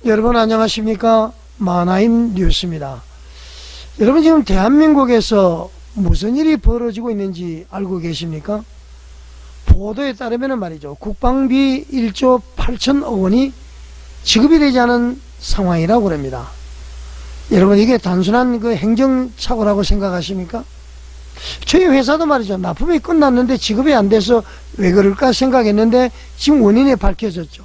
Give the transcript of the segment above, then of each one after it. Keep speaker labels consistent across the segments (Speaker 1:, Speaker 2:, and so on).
Speaker 1: 여러분 안녕하십니까? 만화인 뉴스입니다. 여러분 지금 대한민국에서 무슨 일이 벌어지고 있는지 알고 계십니까? 보도에 따르면 말이죠. 국방비 1조 8천억 원이 지급이 되지 않은 상황이라고 합니다. 여러분 이게 단순한 그 행정착오라고 생각하십니까? 저희 회사도 말이죠. 납품이 끝났는데 지급이 안 돼서 왜 그럴까 생각했는데 지금 원인이 밝혀졌죠.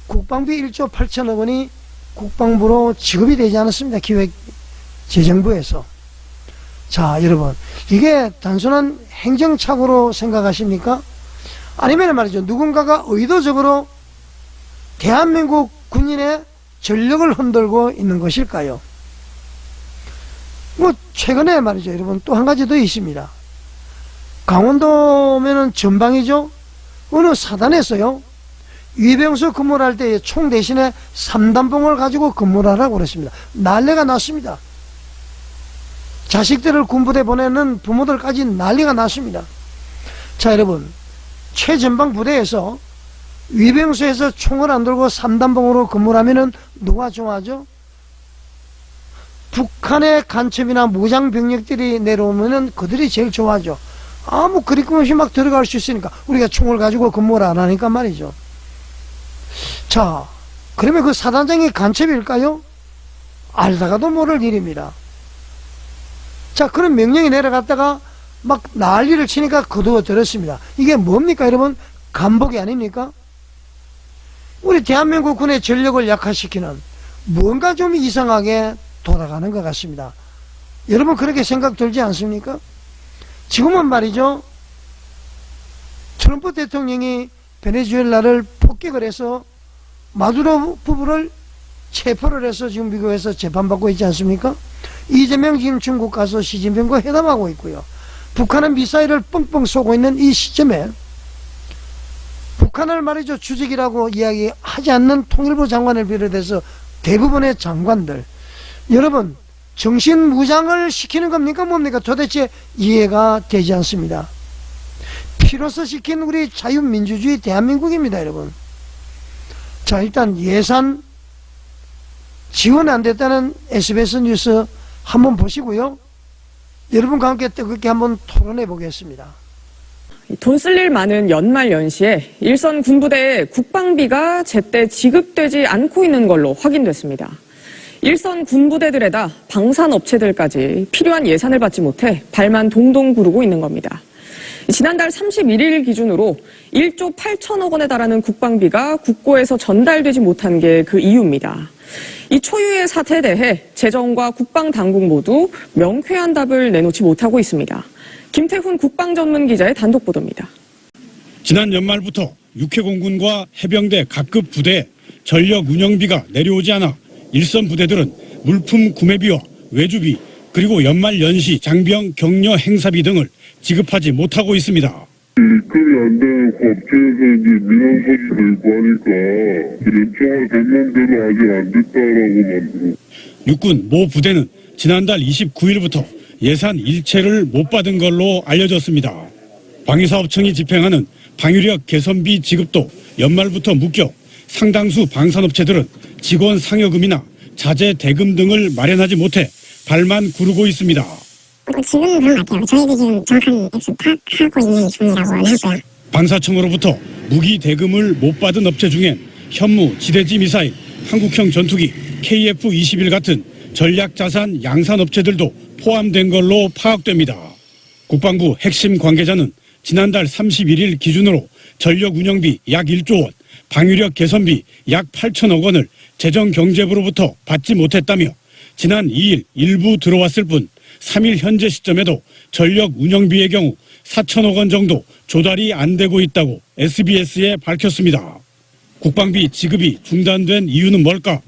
Speaker 1: 국방비 1조 8천억 원이 국방부로 지급이 되지 않았습니다. 기획재정부에서. 자, 여러분 이게 단순한 행정착오로 생각하십니까? 아니면 말이죠. 누군가가 의도적으로 대한민국 군인의 전력을 흔들고 있는 것일까요? 뭐 최근에 말이죠. 여러분 또 한 가지 더 있습니다. 강원도면은 전방이죠. 어느 사단에서요. 위병소 근무를 할 때 총 대신에 3단봉을 가지고 근무를 하라고 그랬습니다. 난리가 났습니다. 자식들을 군부대 보내는 부모들까지 난리가 났습니다. 자, 여러분 최전방 부대에서 위병소에서 총을 안 들고 3단봉으로 근무를 하면은 누가 좋아하죠? 북한의 간첩이나 무장 병력들이 내려오면은 그들이 제일 좋아하죠. 아무 그리낌 없이 막 들어갈 수 있으니까 우리가 총을 가지고 근무를 안 하니까 말이죠. 자, 그러면 그 사단장이 간첩일까요? 알다가도 모를 일입니다. 자, 그런 명령이 내려갔다가 막 난리를 치니까 거두어 들었습니다. 이게 뭡니까 여러분? 간복이 아닙니까? 우리 대한민국 군의 전력을 약화시키는 뭔가 좀 이상하게 돌아가는 것 같습니다. 여러분 그렇게 생각 들지 않습니까? 지금은 말이죠. 트럼프 대통령이 베네수엘라를 폭격을 해서 마두로 부부를 체포를 해서 지금 미국에서 재판받고 있지 않습니까? 이재명 지금 중국 가서 시진핑과 회담하고 있고요. 북한은 미사일을 뻥뻥 쏘고 있는 이 시점에 북한을 말이죠. 주적이라고 이야기하지 않는 통일부 장관을 비롯해서 대부분의 장관들, 여러분 정신무장을 시키는 겁니까 뭡니까? 도대체 이해가 되지 않습니다. 피로서 시킨 우리 자유민주주의 대한민국입니다 여러분. 자, 일단 예산 지원이 안 됐다는 SBS 뉴스 한번 보시고요. 여러분과 함께 뜨겁게 한번 토론해 보겠습니다.
Speaker 2: 돈 쓸 일 많은 연말 연시에 일선 군부대에 국방비가 제때 지급되지 않고 있는 걸로 확인됐습니다. 일선 군부대들에다 방산업체들까지 필요한 예산을 받지 못해 발만 동동 구르고 있는 겁니다. 지난달 31일 기준으로 1조 8천억 원에 달하는 국방비가 국고에서 전달되지 못한 게 그 이유입니다. 이 초유의 사태에 대해 재정과 국방당국 모두 명쾌한 답을 내놓지 못하고 있습니다. 김태훈 국방전문기자의 단독 보도입니다.
Speaker 3: 지난 연말부터 육해공군과 해병대 각급 부대에 전력 운영비가 내려오지 않아 일선 부대들은 물품 구매비와 외주비 그리고 연말 연시 장병 격려 행사비 등을 지급하지 못하고 있습니다.
Speaker 4: 입금이 안 되는 업체에서 이제 민원 소리 내고 하니까 연청을 됐는데도 아직 안 됐다라고만 들어.
Speaker 3: 육군 모 부대는 지난달 29일부터 예산 일체를 못 받은 걸로 알려졌습니다. 방위사업청이 집행하는 방위력 개선비 지급도 연말부터 묶여 상당수 방산업체들은 직원 상여금이나 자재 대금 등을 마련하지 못해 발만 구르고 있습니다.
Speaker 5: 지금은 그런 것 같아요. 저희도 지금 정확한 액수 파악하고 있는 중이라고 하고요.
Speaker 3: 방사청으로부터 무기 대금을 못 받은 업체 중엔 현무, 지대지 미사일, 한국형 전투기, KF-21 같은 전략자산 양산업체들도 포함된 걸로 파악됩니다. 국방부 핵심 관계자는 지난달 31일 기준으로 전력 운영비 약 1조 원, 방위력 개선비 약 8천억 원을 재정경제부로부터 받지 못했다며 지난 2일 일부 들어왔을 뿐 3일 현재 시점에도 전력 운영비의 경우 4천억 원 정도 조달이 안 되고 있다고 SBS에 밝혔습니다. 국방비 지급이 중단된 이유는 뭘까?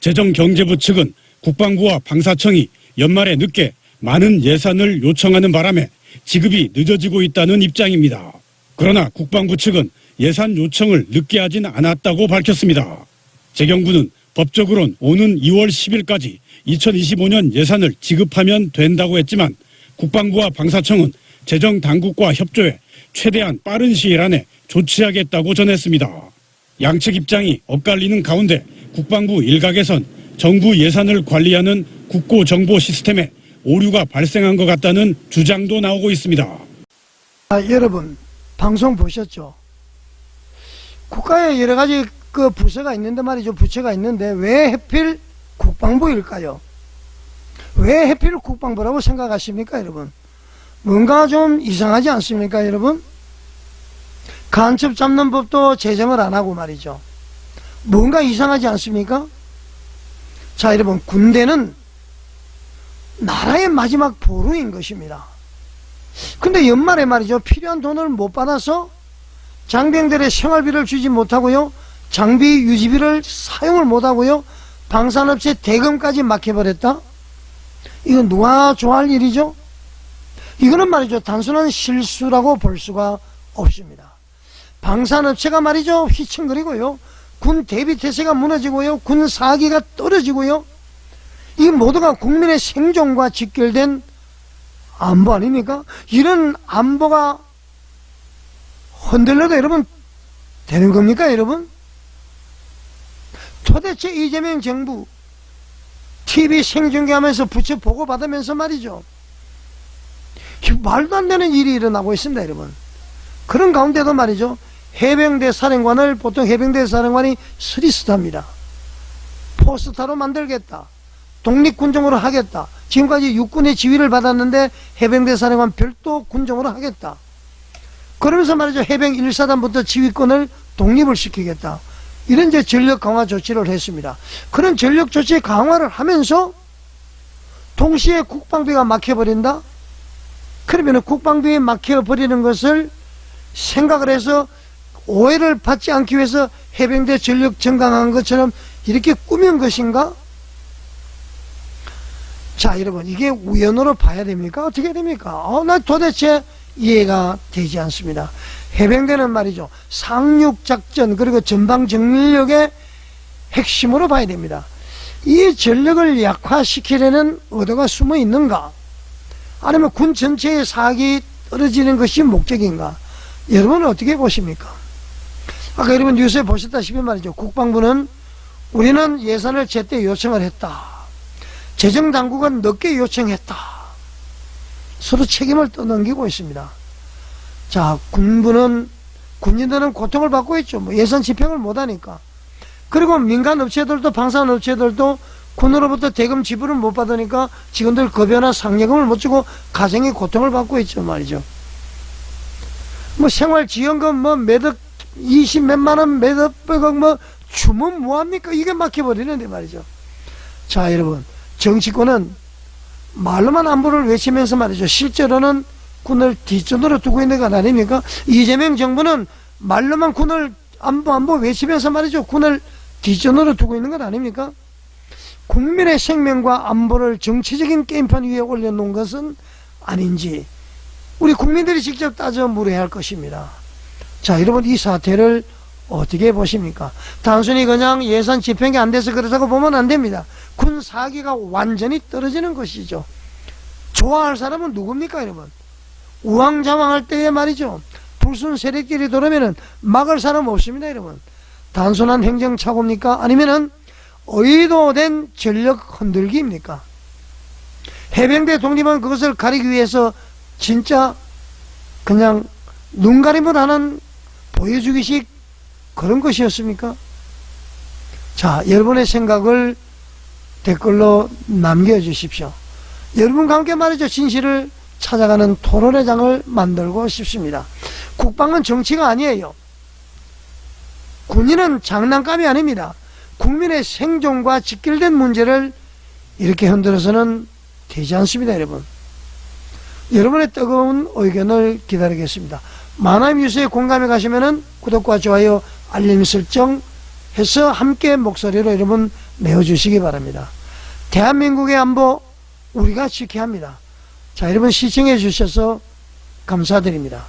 Speaker 3: 재정경제부 측은 국방부와 방사청이 연말에 늦게 많은 예산을 요청하는 바람에 지급이 늦어지고 있다는 입장입니다. 그러나 국방부 측은 예산 요청을 늦게 하진 않았다고 밝혔습니다. 재경부는 법적으로는 오는 2월 10일까지 2025년 예산을 지급하면 된다고 했지만 국방부와 방사청은 재정당국과 협조해 최대한 빠른 시일 안에 조치하겠다고 전했습니다. 양측 입장이 엇갈리는 가운데 국방부 일각에선 정부 예산을 관리하는 국고정보 시스템에 오류가 발생한 것 같다는 주장도 나오고 있습니다.
Speaker 1: 여러분 방송 보셨죠? 국가에 여러 가지 그 부서가 있는데 말이죠. 부처가 있는데 왜 하필 국방부일까요? 왜 하필 국방부라고 생각하십니까, 여러분? 뭔가 좀 이상하지 않습니까, 여러분? 간첩 잡는 법도 제정을 안 하고 말이죠. 뭔가 이상하지 않습니까? 자, 여러분, 군대는 나라의 마지막 보루인 것입니다. 근데 연말에 말이죠. 필요한 돈을 못 받아서 장병들의 생활비를 주지 못하고요. 장비 유지비를 사용을 못하고요. 방산업체 대금까지 막혀버렸다? 이건 누가 좋아할 일이죠? 이거는 말이죠. 단순한 실수라고 볼 수가 없습니다. 방산업체가 말이죠. 휘청거리고요. 군 대비태세가 무너지고요. 군 사기가 떨어지고요. 이 모두가 국민의 생존과 직결된 안보 아닙니까? 이런 안보가 흔들려도 여러분 되는 겁니까, 여러분? 도대체 이재명 정부 TV 생중계하면서 부처 보고받으면서 말이죠. 말도 안 되는 일이 일어나고 있습니다, 여러분. 그런 가운데도 말이죠. 해병대 사령관을 보통 해병대 사령관이 스리스타입니다. 포스타로 만들겠다. 독립군종으로 하겠다. 지금까지 육군의 지휘를 받았는데 해병대 사령관 별도 군종으로 하겠다. 그러면서 말이죠. 해병 1사단부터 지휘권을 독립을 시키겠다. 이런 이제 전력 강화 조치를 했습니다. 그런 전력 조치 강화를 하면서 동시에 국방비가 막혀버린다? 그러면 국방비에 막혀버리는 것을 생각을 해서 오해를 받지 않기 위해서 해병대 전력 증강한 것처럼 이렇게 꾸민 것인가? 자, 여러분, 이게 우연으로 봐야 됩니까? 어떻게 됩니까? 나 도대체 이해가 되지 않습니다. 해병대는 말이죠. 상륙작전 그리고 전방정밀력의 핵심으로 봐야 됩니다. 이 전력을 약화시키려는 의도가 숨어 있는가? 아니면 군 전체의 사기 떨어지는 것이 목적인가? 여러분은 어떻게 보십니까? 아까 여러분 뉴스에 보셨다시피 말이죠. 국방부는 우리는 예산을 제때 요청을 했다. 재정당국은 늦게 요청했다. 서로 책임을 떠넘기고 있습니다. 자, 군인들은 고통을 받고 있죠. 뭐 예산 집행을 못하니까. 그리고 민간업체들도 방산업체들도 군으로부터 대금 지불을 못 받으니까 직원들 급여나 상여금을 못 주고 가정이 고통을 받고 있죠 말이죠. 뭐 생활지원금 뭐 매덕 20몇만원 매덕백억 뭐 주면 뭐합니까? 이게 막혀버리는데 말이죠. 자, 여러분, 정치권은 말로만 안보를 외치면서 말이죠. 실제로는 군을 뒷전으로 두고 있는 것 아닙니까? 이재명 정부는 말로만 군을 안보 외치면서 말이죠. 군을 뒷전으로 두고 있는 것 아닙니까? 국민의 생명과 안보를 정치적인 게임판 위에 올려놓은 것은 아닌지 우리 국민들이 직접 따져 물어야 할 것입니다. 자, 여러분, 이 사태를 어떻게 보십니까? 단순히 그냥 예산 집행이 안 돼서 그렇다고 보면 안 됩니다. 군 사기가 완전히 떨어지는 것이죠. 좋아할 사람은 누굽니까, 여러분? 우왕좌왕할 때에 말이죠. 불순 세력들이 들어오면은 막을 사람 없습니다, 여러분. 단순한 행정착오입니까? 아니면은 의도된 전력 흔들기입니까? 해병대 독립은 그것을 가리기 위해서 진짜 그냥 눈가림을 하는 보여주기식 그런 것이었습니까? 자, 여러분의 생각을 댓글로 남겨주십시오. 여러분과 함께 말이죠. 진실을 찾아가는 토론의 장을 만들고 싶습니다. 국방은 정치가 아니에요. 군인은 장난감이 아닙니다. 국민의 생존과 직결된 문제를 이렇게 흔들어서는 되지 않습니다, 여러분. 여러분의 뜨거운 의견을 기다리겠습니다. 만화 뉴스에 공감해 가시면은 구독과 좋아요, 알림 설정 해서 함께 목소리로 여러분 내어주시기 바랍니다. 대한민국의 안보 우리가 지켜야 합니다. 자, 여러분 시청해 주셔서 감사드립니다.